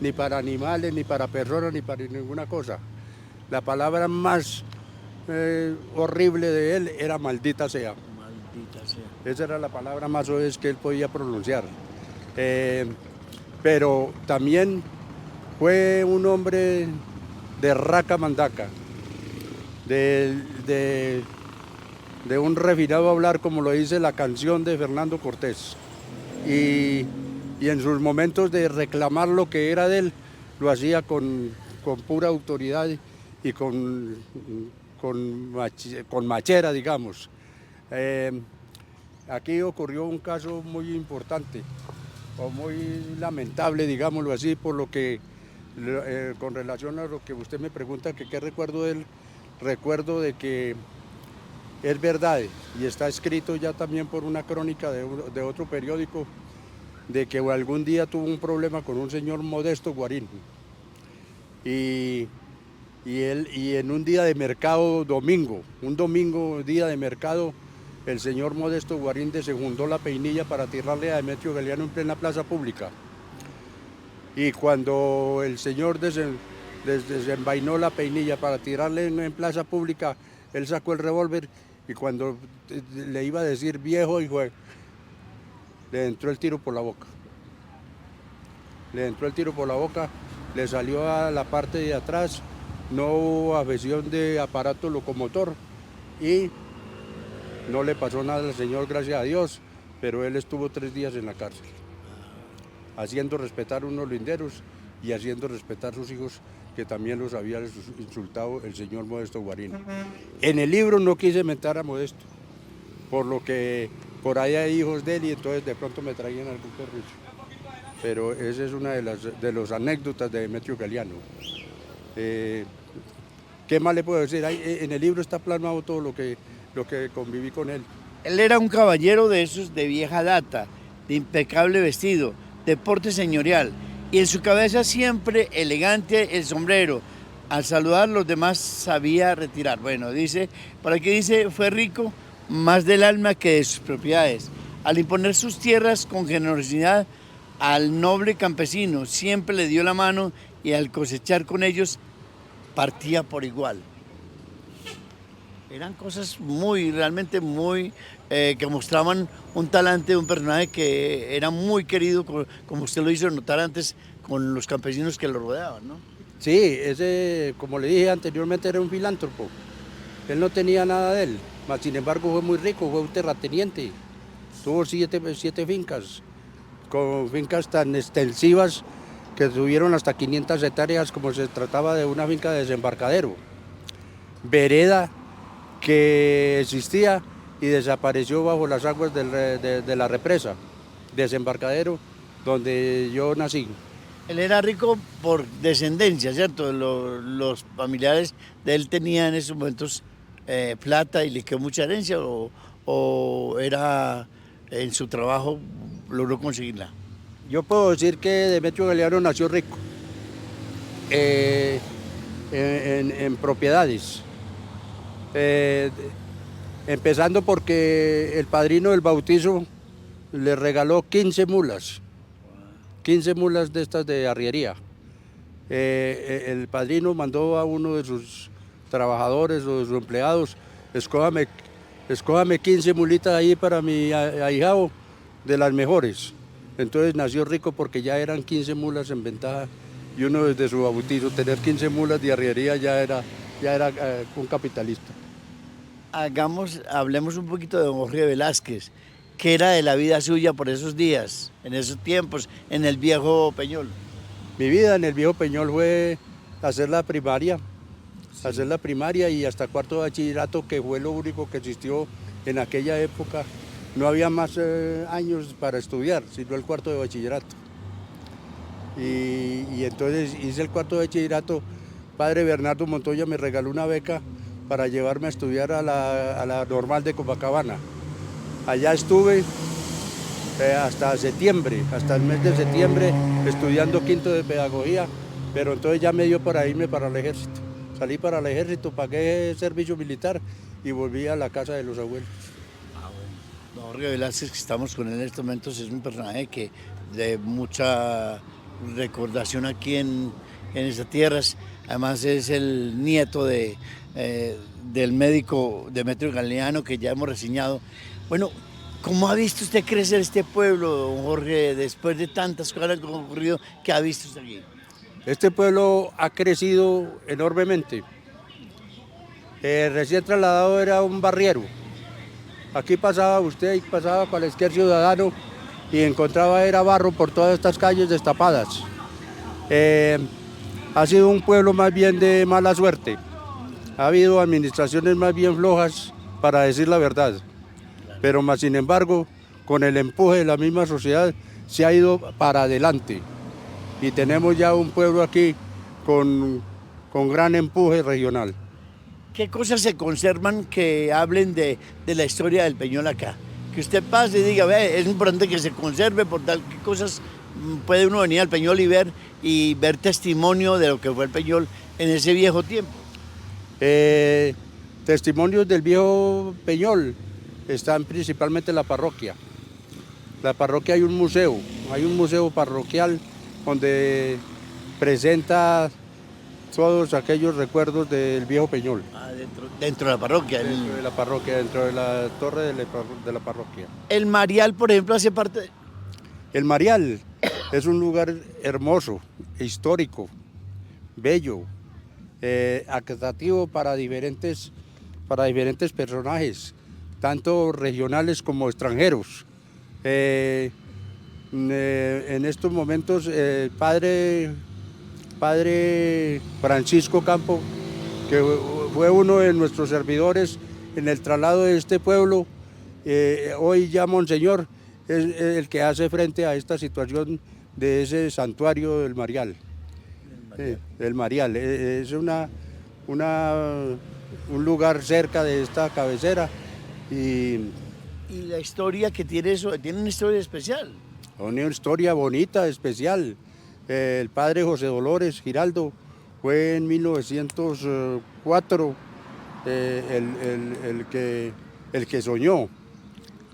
ni para animales, ni para personas, ni para ninguna cosa. La palabra más horrible de él era maldita sea. Maldita sea. Esa era la palabra más soez que él podía pronunciar. Pero también fue un hombre de raca mandaca, de de un refinado hablar, como lo dice la canción de Fernando Cortés. Y en sus momentos de reclamar lo que era de él, lo hacía con pura autoridad y con machera, digamos. Aquí ocurrió un caso muy importante, o muy lamentable, digámoslo así, por lo que, con relación a lo que usted me pregunta, que qué recuerdo de él, recuerdo de que es verdad, y está escrito ya también por una crónica de otro periódico, de que algún día tuvo un problema con un señor Modesto Guarín. Y en un día de mercado domingo, día de mercado, el señor Modesto Guarín desejundó la peinilla para tirarle a Demetrio Galeano en plena plaza pública. Y cuando el señor desenvainó la peinilla para tirarle en plaza pública, él sacó el revólver y cuando le iba a decir viejo, hijo, le entró el tiro por la boca. Le salió a la parte de atrás, no hubo afección de aparato locomotor y no le pasó nada al señor, gracias a Dios, pero él estuvo 3 días en la cárcel, haciendo respetar unos linderos y haciendo respetar sus hijos, que también los había insultado el señor Modesto Guarín. En el libro no quise mentar a Modesto, por lo que por ahí hay hijos de él y entonces de pronto me traían algún perrucho. Pero esa es una de las anécdotas de Demetrio Galeano. ¿Qué más le puedo decir? En el libro está plasmado todo lo que conviví con él. Él era un caballero de esos de vieja data, de impecable vestido, de porte señorial, y en su cabeza siempre elegante el sombrero. Al saludar los demás sabía retirar. Bueno, dice, por aquí dice, fue rico más del alma que de sus propiedades. Al imponer sus tierras con generosidad al noble campesino, siempre le dio la mano y al cosechar con ellos partía por igual. Eran cosas realmente muy, que mostraban un talante de un personaje que era muy querido, como usted lo hizo notar antes, con los campesinos que lo rodeaban, ¿no? Sí, ese, como le dije anteriormente, era un filántropo. Él no tenía nada de él, mas sin embargo fue muy rico, fue un terrateniente. Tuvo siete fincas, con fincas tan extensivas que tuvieron hasta 500 hectáreas, como se trataba de una finca de desembarcadero. Vereda que existía y desapareció bajo las aguas de la represa, desembarcadero, donde yo nací. Él era rico por descendencia, ¿cierto? Los familiares de él tenían en esos momentos plata y le quedó mucha herencia, o era en su trabajo logró conseguirla. Yo puedo decir que Demetrio Galeano nació rico en propiedades. Empezando porque el padrino del bautizo le regaló 15 mulas de estas de arriería. El padrino mandó a uno de sus trabajadores o de sus empleados, escójame 15 mulitas ahí para mi ahijado, de las mejores. Entonces nació rico porque ya eran 15 mulas en ventaja y uno desde su bautizo tener 15 mulas de arriería ya era un capitalista. Hablemos un poquito de don Jorge Velázquez. ¿Qué era de la vida suya por esos días, en esos tiempos, en el viejo Peñol? Mi vida en el viejo Peñol fue hacer la primaria y hasta cuarto de bachillerato, que fue lo único que existió en aquella época. No había más años para estudiar, sino el cuarto de bachillerato. Y entonces hice el cuarto de bachillerato. Padre Bernardo Montoya me regaló una beca para llevarme a estudiar a la Normal de Copacabana. Allá estuve hasta el mes de septiembre, estudiando quinto de pedagogía, pero entonces ya me dio para irme para el ejército. Salí para el ejército, pagué servicio militar y volví a la casa de los abuelos. Don Jorge Velázquez, que estamos con él en estos momentos, es un personaje que de mucha recordación aquí en estas tierras. Además es el nieto del médico Demetrio Galeano, que ya hemos reseñado. Bueno, ¿cómo ha visto usted crecer este pueblo, don Jorge, después de tantas cosas que han ocurrido? ¿Qué ha visto usted aquí? Este pueblo ha crecido enormemente. Recién trasladado era un barriero, Aquí pasaba usted y pasaba cualquier ciudadano y encontraba era barro por todas estas calles destapadas. Ha sido un pueblo más bien de mala suerte. Ha habido administraciones más bien flojas, para decir la verdad. Pero más sin embargo, con el empuje de la misma sociedad, se ha ido para adelante. Y tenemos ya un pueblo aquí con gran empuje regional. ¿Qué cosas se conservan que hablen de la historia del Peñol acá? Que usted pase y diga, ve, es importante que se conserve por tal, ¿qué cosas puede uno venir al Peñol y ver testimonio de lo que fue el Peñol en ese viejo tiempo? Testimonios del viejo Peñol están principalmente en la parroquia. La parroquia hay un museo parroquial donde presenta todos aquellos recuerdos del viejo Peñol. Dentro de la parroquia. Dentro de la parroquia, dentro de la torre de la parroquia. El Marial, por ejemplo, hace parte de... El Marial es un lugar hermoso, histórico, bello, atractivo para diferentes personajes, tanto regionales como extranjeros. En estos momentos el padre Francisco Campo, que fue uno de nuestros servidores en el traslado de este pueblo, hoy ya Monseñor es el que hace frente a esta situación de ese santuario del Marial. El Marial es un lugar cerca de esta cabecera y la historia que tiene eso, tiene una historia especial. Una historia bonita, especial. El padre José Dolores Giraldo fue en 1904 el que soñó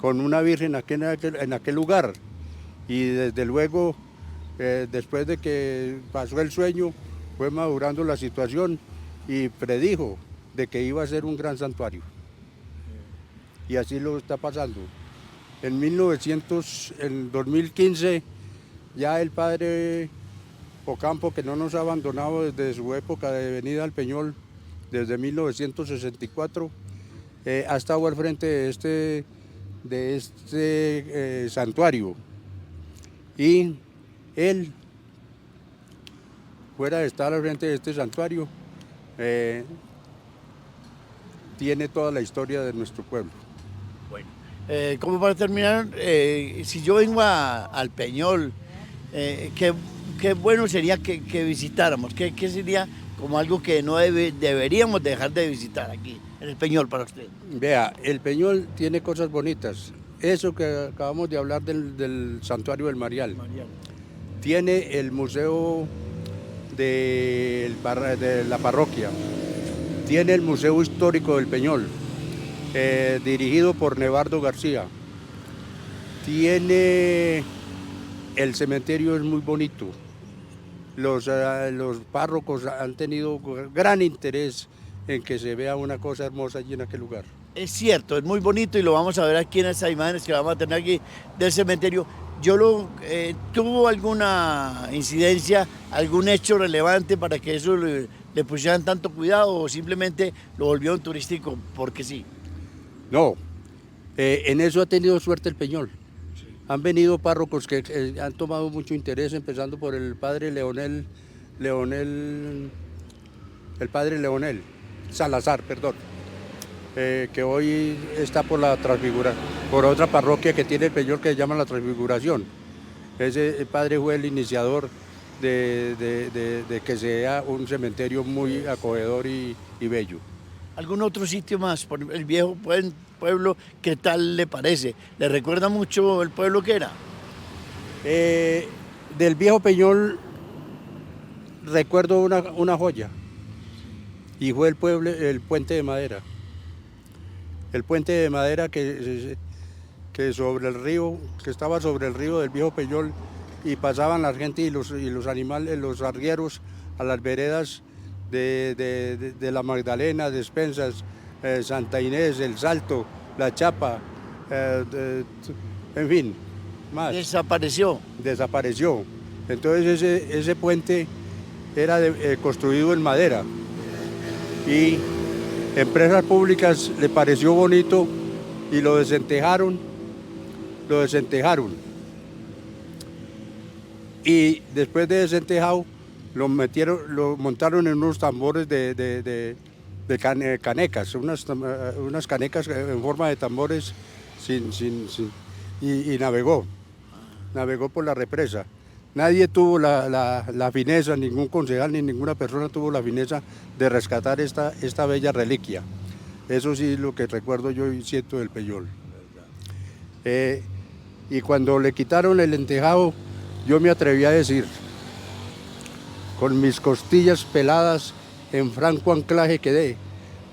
con una virgen en aquel lugar. Y desde luego, después de que pasó el sueño, fue madurando la situación y predijo de que iba a ser un gran santuario. Y así lo está pasando. En 2015, ya el padre Ocampo, que no nos ha abandonado desde su época de venida al Peñol, desde 1964, ha estado al frente de este santuario. Y él, fuera de estar al frente de este santuario, tiene toda la historia de nuestro pueblo. Bueno, como para terminar, si yo vengo al Peñol, qué bueno sería que visitáramos, qué sería como algo que no deberíamos dejar de visitar aquí, en el Peñol, para usted. Vea, el Peñol tiene cosas bonitas. Eso que acabamos de hablar del santuario del Marial. Tiene el museo de la parroquia. Tiene el Museo Histórico del Peñol, dirigido por Nevardo García. Tiene el cementerio, es muy bonito. Los párrocos han tenido gran interés en que se vea una cosa hermosa allí en aquel lugar. Es cierto, es muy bonito y lo vamos a ver aquí en estas imágenes que vamos a tener aquí del cementerio. ¿Tuvo alguna incidencia, algún hecho relevante para que eso le pusieran tanto cuidado o simplemente lo volvieron turístico porque sí? No, en eso ha tenido suerte el Peñol. Sí. Han venido párrocos que han tomado mucho interés, empezando por el padre Leonel Salazar, perdón. Que hoy está por otra parroquia que tiene el Peñol que se llama La Transfiguración. Ese padre fue el iniciador de que sea un cementerio muy acogedor y bello. ¿Algún otro sitio más? Por el viejo pueblo, ¿qué tal le parece? ¿Le recuerda mucho el pueblo que era? Del viejo Peñol recuerdo una joya, y fue el puente de madera. El puente de madera que sobre el río, que estaba sobre el río del viejo Peñol, y pasaban la gente y los animales, los arrieros a las veredas de la Magdalena, Despensas, Santa Inés, El Salto, La Chapa, en fin, más. Desapareció. Entonces ese puente era construido en madera y empresas públicas le pareció bonito y lo desentejaron, y después de desentejado lo montaron en unos tambores de canecas, unas canecas en forma de tambores y navegó por la represa. Nadie tuvo la fineza, ningún concejal ni ninguna persona tuvo la fineza de rescatar esta bella reliquia. Eso sí es lo que recuerdo yo y siento del Peñol. Y cuando le quitaron el entejado, yo me atreví a decir, con mis costillas peladas en franco anclaje quedé,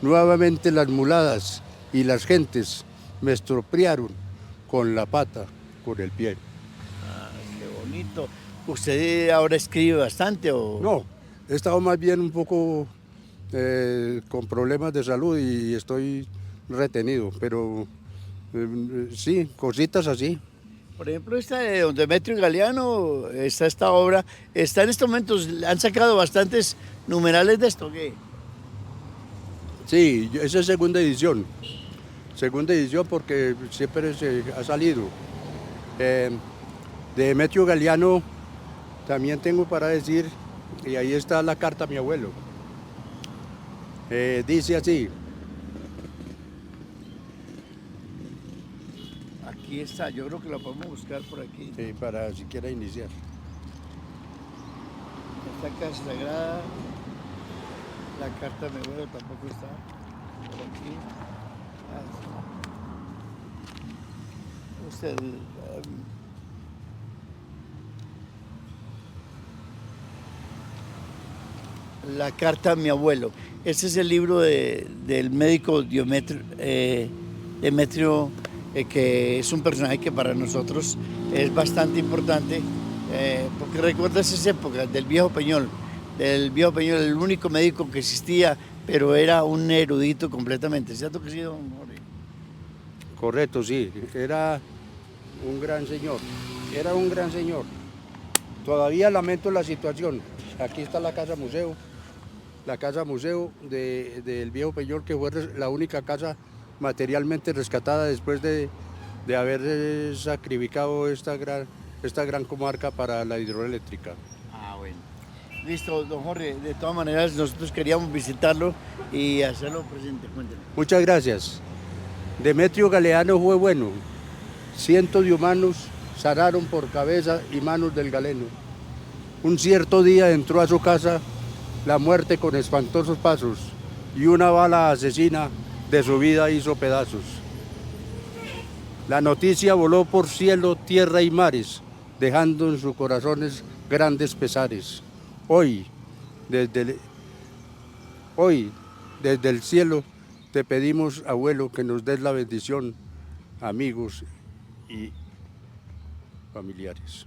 nuevamente las muladas y las gentes me estropearon con la pata, con el pie. Qué bonito. ¿Usted ahora escribe bastante o...? No, he estado más bien un poco con problemas de salud y estoy retenido, pero sí, cositas así. Por ejemplo, esta de don Demetrio Galeano, esta obra, está en estos momentos, han sacado bastantes numerales de esto, ¿qué? Sí, esa es segunda edición porque siempre se ha salido. De Demetrio Galeano también tengo para decir, y ahí está la carta a mi abuelo. Dice así. Aquí está, yo creo que la podemos buscar por aquí. Sí, para si quiera iniciar. Esta casa sagrada, la carta de mi abuelo tampoco está por aquí. Usted, la carta a mi abuelo. Ese es el libro del médico Demetrio, que es un personaje que para nosotros es bastante importante, porque recuerda esas épocas del viejo Peñol, el único médico que existía, pero era un erudito completamente. ¿Cierto que sí, don Jorge? Correcto, sí, era un gran señor. Todavía lamento la situación. Aquí está la casa museo del viejo Peñol, que fue la única casa materialmente rescatada después de haber sacrificado esta gran comarca para la hidroeléctrica. Ah, bueno. Listo, don Jorge. De todas maneras, nosotros queríamos visitarlo y hacerlo presente. Cuéntenos. Muchas gracias. Demetrio Galeano fue bueno. Cientos de humanos sanaron por cabeza y manos del galeno. Un cierto día entró a su casa la muerte con espantosos pasos y una bala asesina de su vida hizo pedazos. La noticia voló por cielo, tierra y mares, dejando en sus corazones grandes pesares. Hoy, desde el cielo, te pedimos, abuelo, que nos des la bendición, amigos y familiares.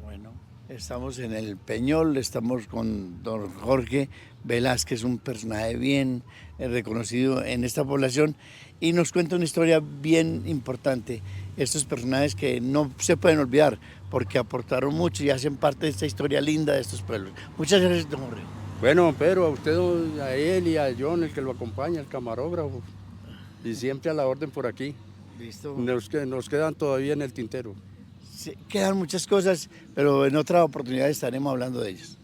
Bueno, estamos en el Peñol, estamos con don Jorge Velázquez, un personaje bien reconocido en esta población, y nos cuenta una historia bien importante. Estos personajes que no se pueden olvidar porque aportaron mucho y hacen parte de esta historia linda de estos pueblos. Muchas gracias, don Jorge. Bueno, pero a usted, a él y a John, el que lo acompaña, el camarógrafo, y siempre a la orden por aquí. Listo. Nos quedan todavía en el tintero. Sí, quedan muchas cosas, pero en otra oportunidad estaremos hablando de ellas.